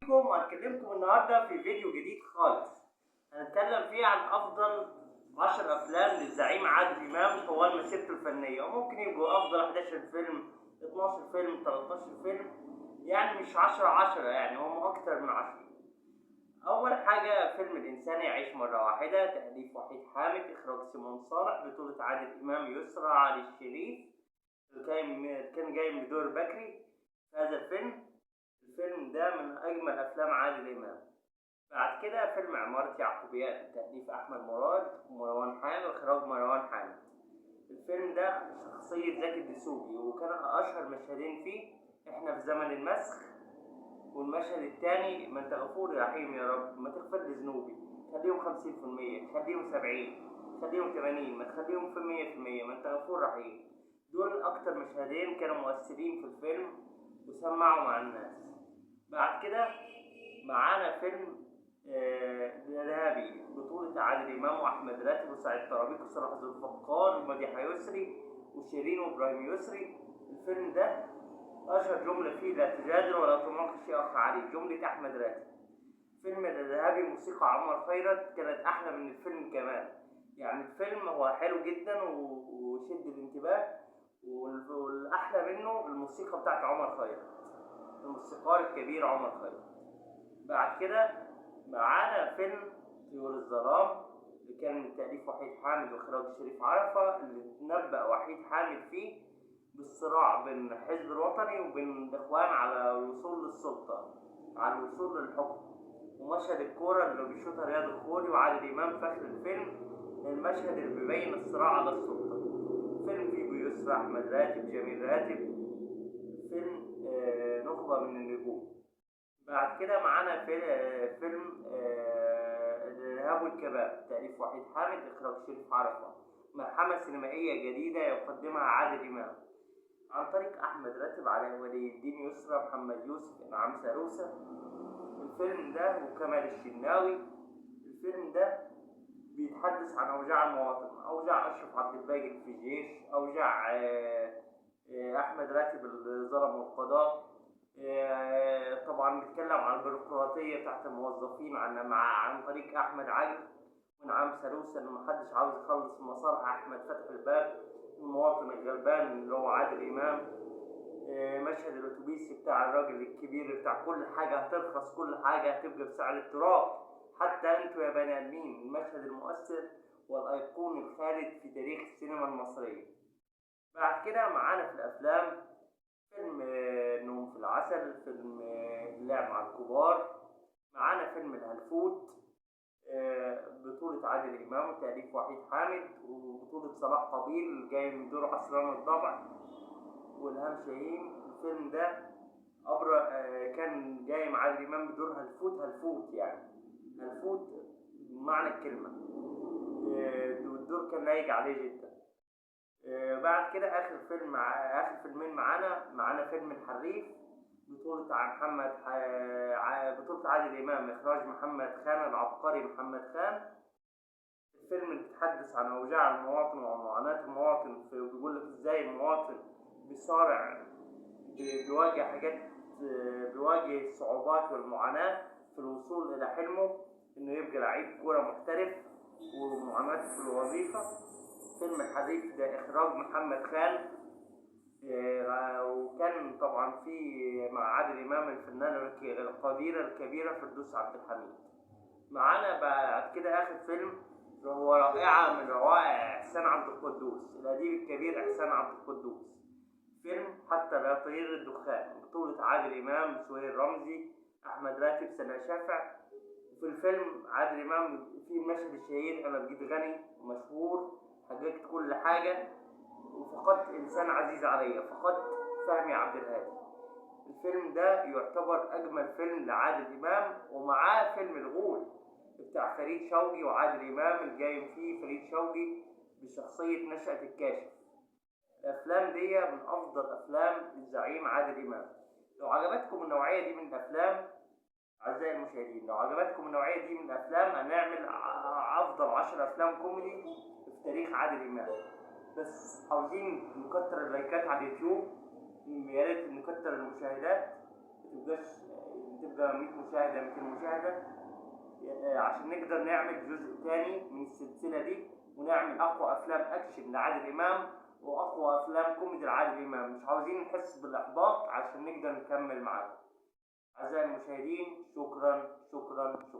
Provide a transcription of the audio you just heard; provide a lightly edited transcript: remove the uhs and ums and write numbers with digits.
هنكلمكم النهارده في فيديو جديد خالص. هنتكلم فيه عن افضل 10 افلام للزعيم عادل امام طوال مسيرته الفنيه، وممكن يبقوا افضل 11 فيلم، 12 فيلم، 13 فيلم، يعني مش 10 يعني هم اكتر من 10. اول حاجه فيلم الانسان يعيش مره واحده، تاليف وحيد حامد، اخراج سيمون صالح، بطوله عادل امام، يسرى، علي الشريف، كان جاي بدور بكري في هذا الفيلم ده من اجمل افلام عادل امام. بعد كده فيلم عمارة يعقوبيان، تأليف أحمد مراد ومروان حامد، إخراج مروان حامد. الفيلم ده شخصية زكي الدسوقي، وكان أشهر مشهدين فيه إحنا في زمن المسخ، والمشهد التاني ما أنت غفور رحيم يا رب ما تغفر لي ذنوبي، خليهم 50%، خليهم 70، خليهم 80، ما تخليهم في 100%، ما أنت غفور رحيم. دول أكتر مشهدين كانوا مؤثرين في الفيلم وسمعوا مع الناس. بعد كده معانا فيلم الإرهابي، بطولة عادل إمام وأحمد راتب وسعيد طرابيق وصلاح ذو الفقار ومديحة يسري وشيرين وإبراهيم يسري. الفيلم ده أشهر جملة فيه لا تجادل ولا تناقش يا أخ علي، جملة أحمد راتب. فيلم الإرهابي موسيقى عمر خيرت كانت أحلى من الفيلم كمان. يعني الفيلم هو حلو جدا وشد الانتباه، والأحلى منه الموسيقى بتاعت عمر خيرت، الموسيقار الكبير عمر خيرت. بعد كده معانا فيلم طيور الظلام، اللي كان من تأليف وحيد حامد وإخراج شريف عرفة، اللي تنبأ وحيد حامد فيه بالصراع بين الحزب الوطني وبين الإخوان على الوصول للسلطة، على الوصول للحكم. ومشهد الكورة اللي بيشوطها رياض الخولي وعادل إمام في آخر الفيلم، المشهد اللي بيبين الصراع على السلطة. فيلم فيه بيسرى، أحمد راتب، جميل راتب. فيلم نخبة من النجوم. بعد كده معانا فيلم الإرهاب والكباب، تأليف وحيد حامد، إخراج شريف عرفة، ملحمة سينمائية جديدة يقدمها عادل إمام عن طريق أحمد راتب، على ولي الدين يسرى، محمد يوسف، إنعام ساروسة. الفيلم ده وكمال الشناوي. الفيلم ده بيتحدث عن أوجاع المواطن، أوجاع أشرف عبد الباقي في الجيش، أوجاع أحمد راتب اللي ظلم القضاء. طبعا بيتكلم عن البيروقراطية بتاعت الموظفين عن طريق أحمد علي ونعم سالوسة، إن محدش عاوز يخلص مصالح أحمد فتح الباب المواطن الغلبان اللي هو عادل إمام. مشهد الأتوبيس بتاع الراجل الكبير بتاع كل حاجة هترخص، كل حاجة هتبقى بسعر التراب، حتى أنتوا يا بني آدمين. المشهد المؤثر والأيقوني الخالد في تاريخ السينما المصرية. بعد كده معانا في الأفلام فيلم نوم في العسل، فيلم اللعب مع الكبار. معانا فيلم الهلفوت، بطولة عادل إمام وتأليف وحيد حامد، وبطولة صلاح قبيل جاي من دور عصران الضبع والهام شاهين. الفيلم ده كان جاي مع عادل إمام بدور هلفوت يعني هلفوت بمعنى الكلمة. والدور كان لايق عليه جدا. بعد كده آخر فيلمين معانا فيلم الحريف، بطولة بطولة عادل إمام، إخراج محمد خان العبقري محمد خان. الفيلم بيتحدث عن أوجاع المواطن ومعاناة المواطن، بيقول لك إزاي المواطن بيصارع، بيواجه حاجات، بيواجه الصعوبات والمعاناة في الوصول إلى حلمه إنه يبقى لعيب كورة محترف، ومعاناته في الوظيفة. فيلم الحريف ده إخراج محمد خان. وكان طبعا في مع عادل إمام الفنانة القديرة الكبيرة فردوس عبد الحميد. معانا بعد كده آخر فيلم هو رائعة من روائع إحسان عبد القدوس، الأديب الكبير إحسان عبد القدوس. فيلم حتى لا يطير الدخان، بطولة عادل إمام، سهير رمزي، أحمد راتب، سنة شافع. وفي الفيلم عادل إمام في المشهد الشهير أنا بقيت غني ومشهور، حققت كل حاجة وفقدت إنسان عزيز علي، فقدت فهمي عبد الهادي. الفيلم ده يعتبر أجمل فيلم لعادل إمام، ومعاه فيلم الغول بتاع فريد شوقي وعادل إمام، الجاي فيه فريد شوقي بشخصية نشأة الكاشف. الأفلام دي من أفضل أفلام الزعيم عادل إمام. لو عجبتكم النوعية دي من الأفلام أعزائي المشاهدين، لو عجبتكم النوعية دي من الأفلام هنعمل أفضل 10 أفلام كوميدي في تاريخ عادل إمام. بس عاوزين نكتر اللايكات على اليوتيوب، يا ريت نكتر المشاهدات، متبقاش تبقى 100 مشاهدة 200 مشاهدة، عشان نقدر نعمل جزء تاني من السلسلة دي، ونعمل أقوى أفلام أكشن لعادل إمام وأقوى أفلام كوميدي لعادل إمام. مش عاوزين نحس بالإحباط عشان نقدر نكمل معاكم. أعزائي المشاهدين، شكرا شكرا شكرا.